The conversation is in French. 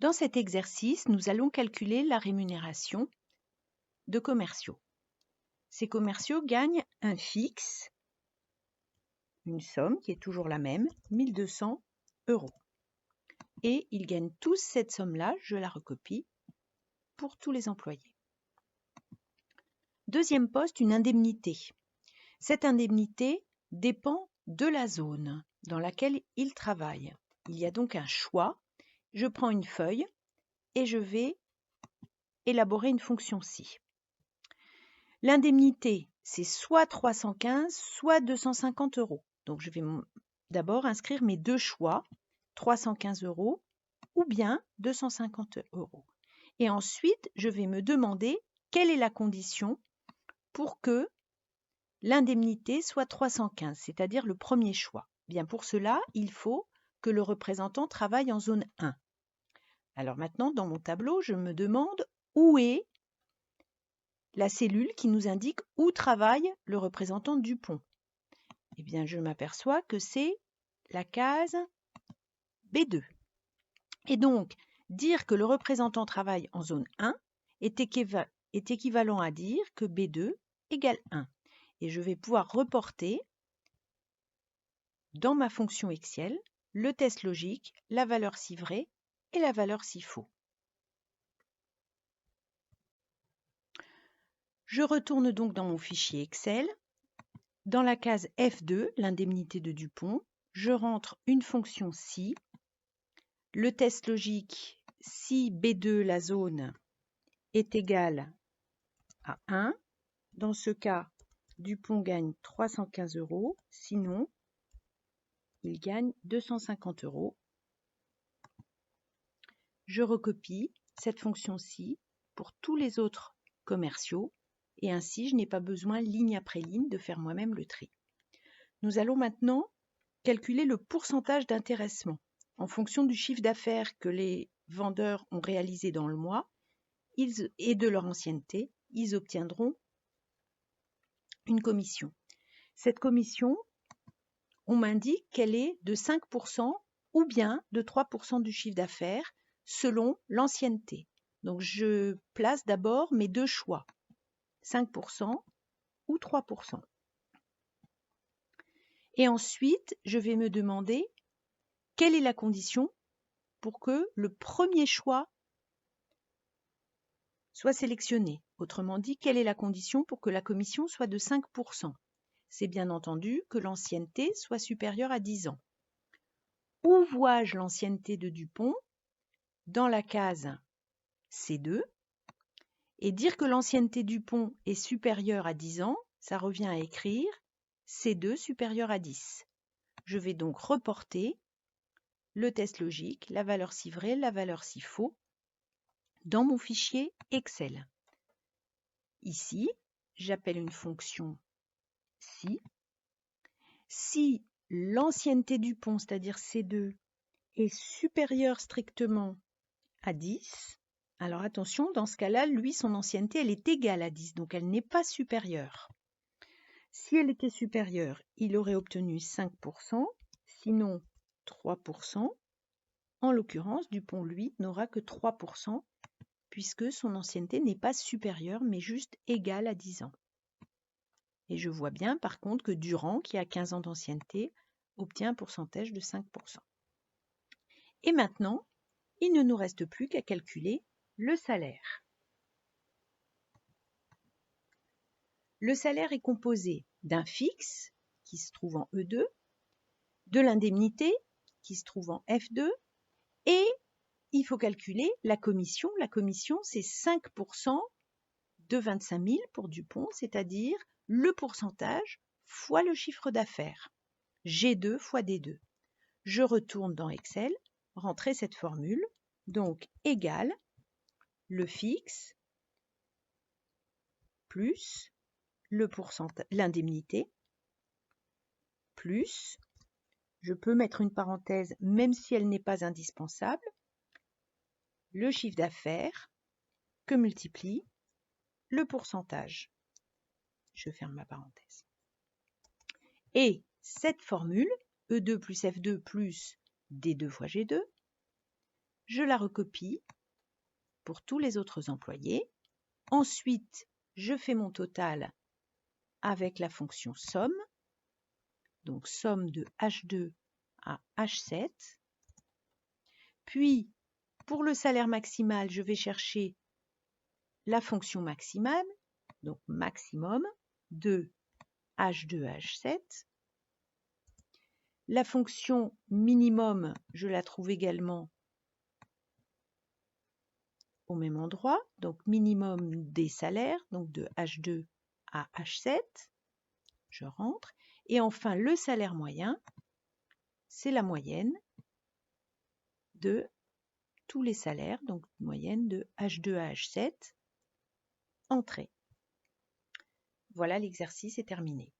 Dans cet exercice, nous allons calculer la rémunération de commerciaux. Ces commerciaux gagnent un fixe, une somme qui est toujours la même, 1 200 €. Et ils gagnent tous cette somme-là, je la recopie, pour tous les employés. Deuxième poste, une indemnité. Cette indemnité dépend de la zone dans laquelle ils travaillent. Il y a donc un choix. Je prends une feuille et je vais élaborer une fonction si. L'indemnité, c'est soit 315, soit 250 €. Donc, je vais d'abord inscrire mes deux choix, 315 € ou bien 250 €. Et ensuite, je vais me demander quelle est la condition pour que l'indemnité soit 315, c'est-à-dire le premier choix. Bien, pour cela, il faut que le représentant travaille en zone 1. Alors maintenant, dans mon tableau, je me demande où est la cellule qui nous indique où travaille le représentant Dupont. Eh bien, je m'aperçois que c'est la case B2. Et donc, dire que le représentant travaille en zone 1 est équivalent à dire que B2 égale 1. Et je vais pouvoir reporter dans ma fonction Excel le test logique, la valeur si vrai et la valeur si faux. Je retourne donc dans mon fichier Excel. Dans la case F2, l'indemnité de Dupont, je rentre une fonction si. Le test logique, si B2, la zone, est égal à 1. Dans ce cas, Dupont gagne 315 €, sinon, il gagne 250 €. Je recopie cette fonction-ci pour tous les autres commerciaux et ainsi, je n'ai pas besoin, ligne après ligne, de faire moi-même le tri. Nous allons maintenant calculer le pourcentage d'intéressement. En fonction du chiffre d'affaires que les vendeurs ont réalisé dans le mois et de leur ancienneté, ils obtiendront une commission. Cette commission, on m'indique qu'elle est de 5% ou bien de 3% du chiffre d'affaires selon l'ancienneté. Donc, je place d'abord mes deux choix, 5% ou 3%. Et ensuite, je vais me demander quelle est la condition pour que le premier choix soit sélectionné. Autrement dit, quelle est la condition pour que la commission soit de 5%? C'est bien entendu que l'ancienneté soit supérieure à 10 ans. Où vois-je l'ancienneté de Dupont? Dans la case C2. Et dire que l'ancienneté Dupont est supérieure à 10 ans, ça revient à écrire C2 supérieur à 10. Je vais donc reporter le test logique, la valeur si vrai, la valeur si faux, dans mon fichier Excel. Ici, j'appelle une fonction si. Si l'ancienneté du pont, c'est-à-dire C2, est supérieure strictement à 10, alors attention, dans ce cas-là, lui, son ancienneté, elle est égale à 10, donc elle n'est pas supérieure. Si elle était supérieure, il aurait obtenu 5%, sinon 3%. En l'occurrence, Dupont, lui, n'aura que 3%, puisque son ancienneté n'est pas supérieure, mais juste égale à 10 ans. Et je vois bien, par contre, que Durand, qui a 15 ans d'ancienneté, obtient un pourcentage de 5%. Et maintenant, il ne nous reste plus qu'à calculer le salaire. Le salaire est composé d'un fixe, qui se trouve en E2, de l'indemnité, qui se trouve en F2, et il faut calculer la commission. La commission, c'est 5% de 25 000 pour Dupont, c'est-à-dire le pourcentage fois le chiffre d'affaires. G2 fois D2. Je retourne dans Excel, rentrer cette formule, donc égale le fixe plus le pourcentage, l'indemnité, plus, je peux mettre une parenthèse même si elle n'est pas indispensable, le chiffre d'affaires que multiplie le pourcentage. Je ferme ma parenthèse. Et cette formule, E2 plus F2 plus D2 fois G2, je la recopie pour tous les autres employés. Ensuite, je fais mon total avec la fonction somme. Donc, somme de H2 à H7. Puis, pour le salaire maximal, je vais chercher la fonction maximale, donc maximum de H2 à H7. La fonction minimum, je la trouve également au même endroit, donc minimum des salaires, donc de H2 à H7. Je rentre. Et enfin, le salaire moyen, c'est la moyenne de tous les salaires, donc moyenne de H2 à H7, entrée. Voilà, l'exercice est terminé.